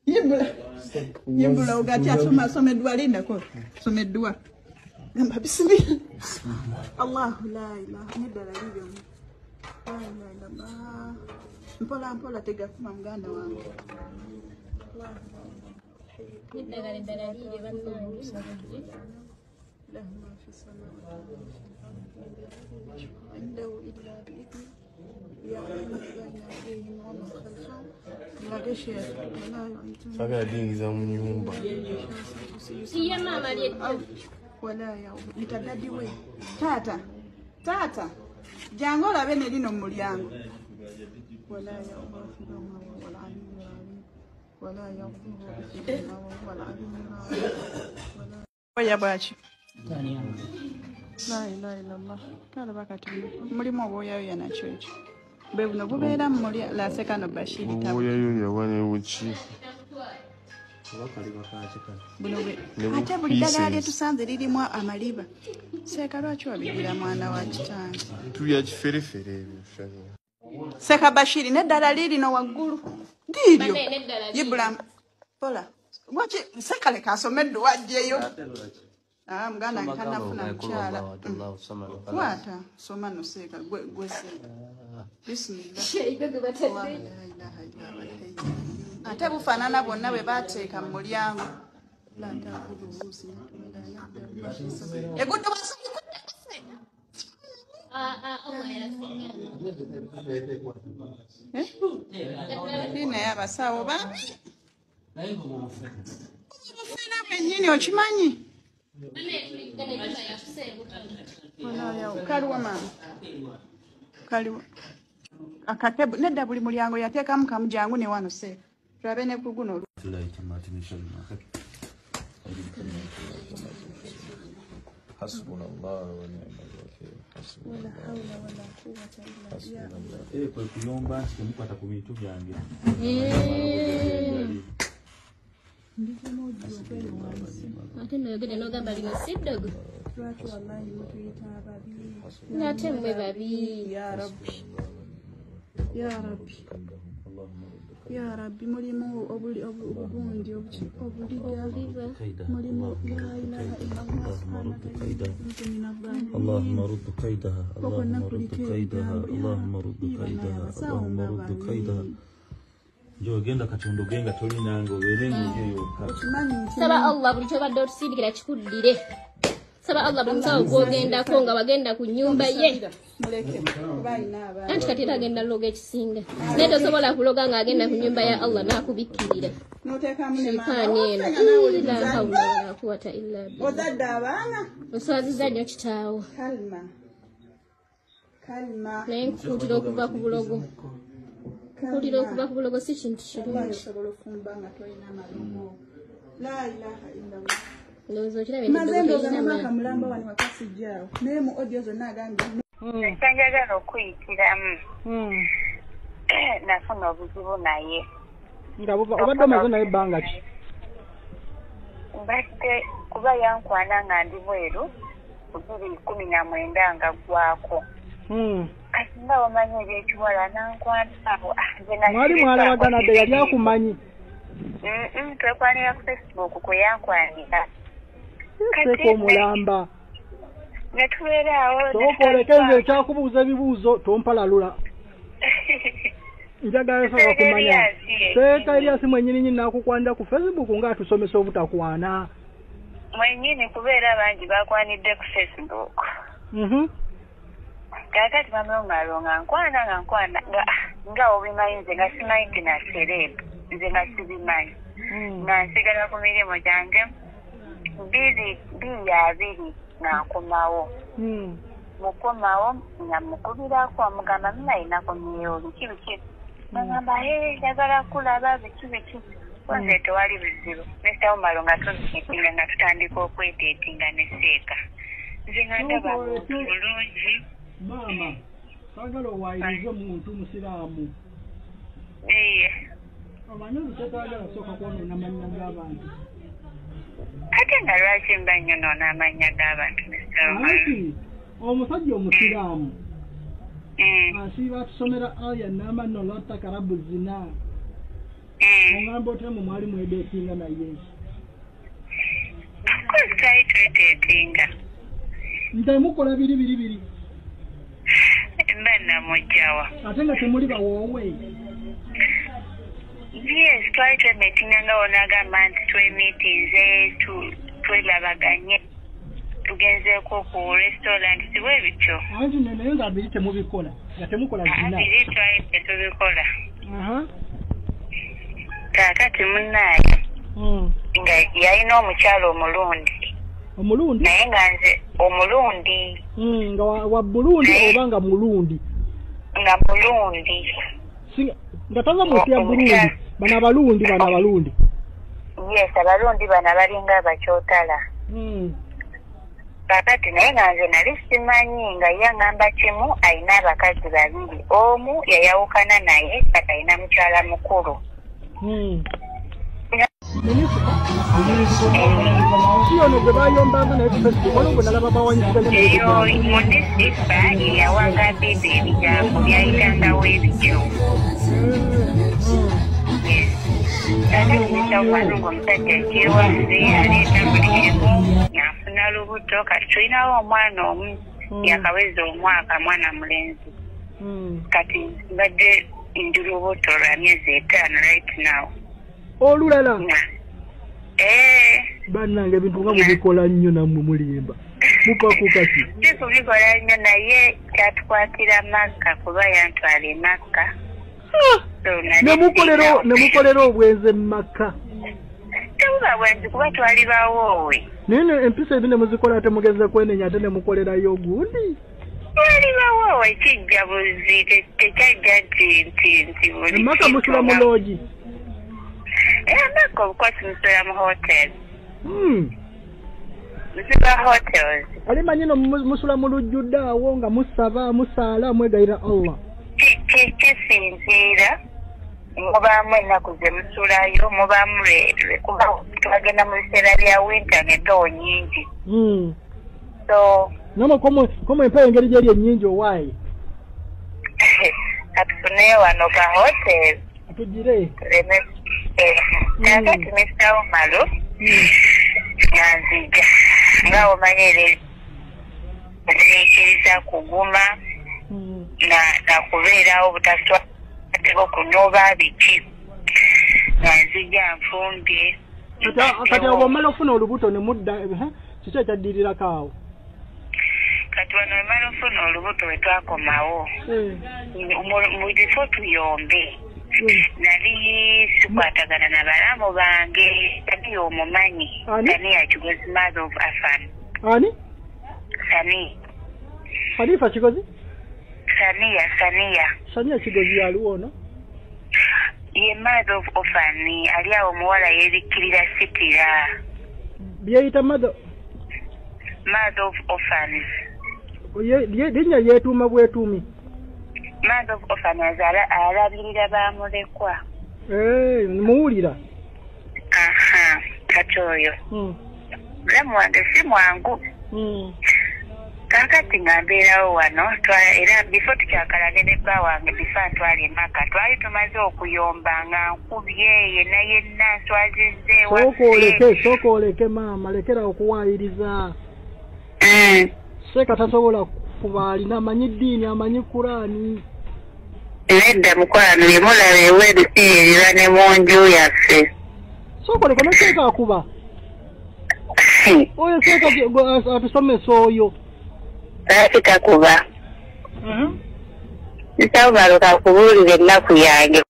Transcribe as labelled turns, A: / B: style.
A: Yibula ugati asoma dua linda ko. Some dua. Gamba bismillah. Allah la ilaha nidala liyo. La ilaha illallah. Mpola tega kuma mganda wangu.
B: Nidala liyo banangi.
A: لهم في السماوات عنده إلا بإذنه يعلم بين أيديهم ومن خلفهم لا غشية ولا يعيتون
B: Iya mama
A: ولا يعود mtadadi we tata jango labe ne lino mulyango ولا يعود ولا عليم ولا يعود ولا عليم ولا يا باشا La ilaha illallah. Kala bakati mulimo boyayo yana church. Bebuno bubera muri la sekano Bashir tabu.
C: Boyayo yawane wuchi.
A: Bunobe. Ate buli dagala tusanze lirimu amaliba. Seka lwaki wabigira mwana wa kitange.
C: Tuya kiferefere ebyo.
A: Seka Bashir neddala liri no waggulu. Ndiyo. Ibrahim. Pola. Wachi seka leka asomedde wajjeyo. Mgana nkana funa mchala. Wata soma no seka gwese. Bismillah. Ate bufanana bonna bwe bateeka mu mulyango. Egudu wasomye. Ine yabasawo ba. Mufina benyini okimanyi? Kaliwa mama. Kaliwa. Akatebu nedda buli mulyango yateekamu kamujangu ne wano se. Tulabe ne ku guno.
C: حسبنا الله ونعم الوكيل
A: ولا حول ولا قوة إلا بالله.
D: Kwa kuyomba sikumupata ku bintu byange.
A: Ndivyo moja kweli wansi.
B: Ate nogede nogamba lino siddogo.
A: Lwaki wallahi mutuyita ababi.
B: Nate mwe babi.
A: Ya Rabbi. Ya Rabbi. Ya Rabbi mulimu obugundi obuliga mulimu la ilaha illallah
D: اللهم رد كيدها اللهم رد كيدها اللهم رد كيدها اللهم رد كيدها جو genda katondo genga tolinango berengo jeyo
B: Saba Allah buli kyobadde otusindikira kikuddire. Saba Allah buli musawo gwogenda ko nga bagenda ku nyumba ye.
A: muleke bayina aba.
B: Anti kati era agenda loga ekisinga. Naye tosobola kuloga nga agenda ku nyumba ya Allah n'akubikkirira.
A: Noteekamu ne
B: Sitaani eno. La hawla wala quwwata illa billah.
A: Ozadde abaana.
B: Oswazizza nnyo kitaawo.
A: Kalima.
B: Naye nkukuutira okuva ku bulogo. Kuutira okuva ku bulogo si kintu kirungi.
A: Osobola ofumba nga tolina malungo. La ilaha illallah.
B: Ndowooza okiraba
A: Mazembe
B: endoddo
A: ogamaka mulamba wano wakasijjaawo. Naye mu audio zonna agambye.
E: Ekyanjagala okuyitiramu. Nafuna obuzibu naye.
F: Nga obadde omaze naye ebbanga ki?
E: Mbadde kuba yankwana nga ndi bweru 2019 nga gwako. Kati nga wamanyi ebyekiwala nankwana abo.
F: Mwali mwalabaganadde yali akumanyi.
E: Twekwanira ku Facebook kwe yankwanira.
F: Seko mulamba.
E: Netubeera awo.
F: Tookolekenze ekyakubuuza ebibuuzo tompalalula. Njagala soka kumanya. Seeka Elias mwennyini nakukwanira ku Facebook nga atusomesa obutakwana.
E: Mwennyini kubeera bangi bakwanidde ku Facebook. Kakati bamulonga nkwana nga obimanyi nze nga simanyi nti naserebu nze nga sibimanyi nga nsigala ku mirimu gyange abiri nakomawo mukomawo nga mukubirako amugamba munayinako myeyo biki nagamba njagala kulaba biki nze tewali bizibu nesawo malo nga tuzikinga nga tutandika okweteetinga ne Seeka nze nga ndaba bulungi.
F: Mama, sagala owayirize omuntu musiraamu. Omanyi olukyetagala sooka kwonoona amannya g'abantu.
E: Ate nga lwaki mba nyonoona amannya g'abantu
F: anti omusajja omusiraamu asiiba atusomera aya n'amanno la takarabu zina Ngamba otemu mwali mwedetinga naye.
E: Twali twetetinga.
F: Nte mukola biri.
E: Mbanna mujjawa.
F: Ate nga temuli bawoowe.
E: Yes, twali twemetinga nga onagamba nti twemitize twelabaganye. Tugenzeeko ku restaurant siwe bityo.
F: Anti naye nga biri temubikola. Nga temukola zina.
E: Biri twali tetubikola. Kakati munnaye. Nga yalina omukyalo omulundi. Naye nga nze omulundi.
F: Nga wa Burundi oba nga mulundi.
E: Nga mulundi.
F: Nga taza muti ya Burundi. Bana abalundi.
E: Yes, abalundi bana balinga abakyotala. Kakati naye nga nze nali simanyi nga yaŋŋamba kimu alina abakazi babiri. Omu yayawukana naye kati alina mukyala mukulu. Mu disitulikiti yawanga bibi ebigambo byayitangawo ebityo. Kakati omusajja kyewase aleeta buli kimu yafuna lubuto kati tulinawo omwana omu yakaweza omwaka mwana mulenzi. Kati mbadde ndi lubuto lwa myezi 5 right now.
F: Olulala. Bannange ebintu nga mubikola nnyo nammwe mulimba. Mupaku kati.
E: Sikubikola nnyo naye kyatukwatira Makka kuba yantwala Makka.
F: Nemukolera obwenze Makka.
E: Tebuba bwenzi kuba twali bawoowe.
F: Naye empisa ebine muzikola ate mugeze kwenenya ate nemukolerayo ogundi.
E: Twali bawoowe kijja buzi tekyajja nti buli.
F: Makka musula mu loogi.
E: Makka obukwasi musula mu hotel. Musiba hotels.
F: Ali manyino musula mu lujjudde awo nga musaba musaala mwegayira Allah.
E: Kisinziira mubaamu ennaku ze musulayo mubaamu lwe kuba twagenda mu biseera bya winter ng'empewo nnyingi. So
F: nomo komo empewo engeri gyeri ennyingi owaayi.
E: Katufuneyo wano ka hotel.
F: Tugire.
E: Kakati Mr. Omalo nga nzija nga omanyere nzikiriza kuguma na kubeerawo butaswateko kunoba biki nga nzija nfumbye.
F: Kati abo omala ofuna olubuto ne mudda kiki ekyaddirirako awo?
E: Kati wano omala ofuna olubuto we twakomawo mu bifo tuyombe. Nali sikwatagana na balamu bange tani omumanyi Saniya Kigozi mother of Afan.
F: Ani? Halifa Kigozi? Saniya Kigozi yaliwo no?
E: Ye mother of Afan ali awo muwala yebikkirira sitira.
F: Byeyita mother
E: of Afan.
F: Linnya yeetuuma bwetuumi.
E: Mother of Orphan alabirira bamulekwa.
F: Muwulira.
E: Kati oyo. Mulamu wange si mwangu. Kakati nga mbeerawo wano era bifo tukyakalage ne bba wange bifa ntwala Makka twali tumaze okuyomba nga nkubye yenna nswazizze.
F: Sooka oleke maama lekera okuwaayiriza. Seeka tasobola kuba alina amanyi ddiini amanyi Kuraani.
E: Nedda mukwano yemulaba ew'ebisiirira ne mu nju yaffe.
F: Sooka oleke ne Seeka akuba. Oyo Seeka atusomesa oyo.
E: Lwaki takuba? Nsawubaluka kubuulira ennaku yange.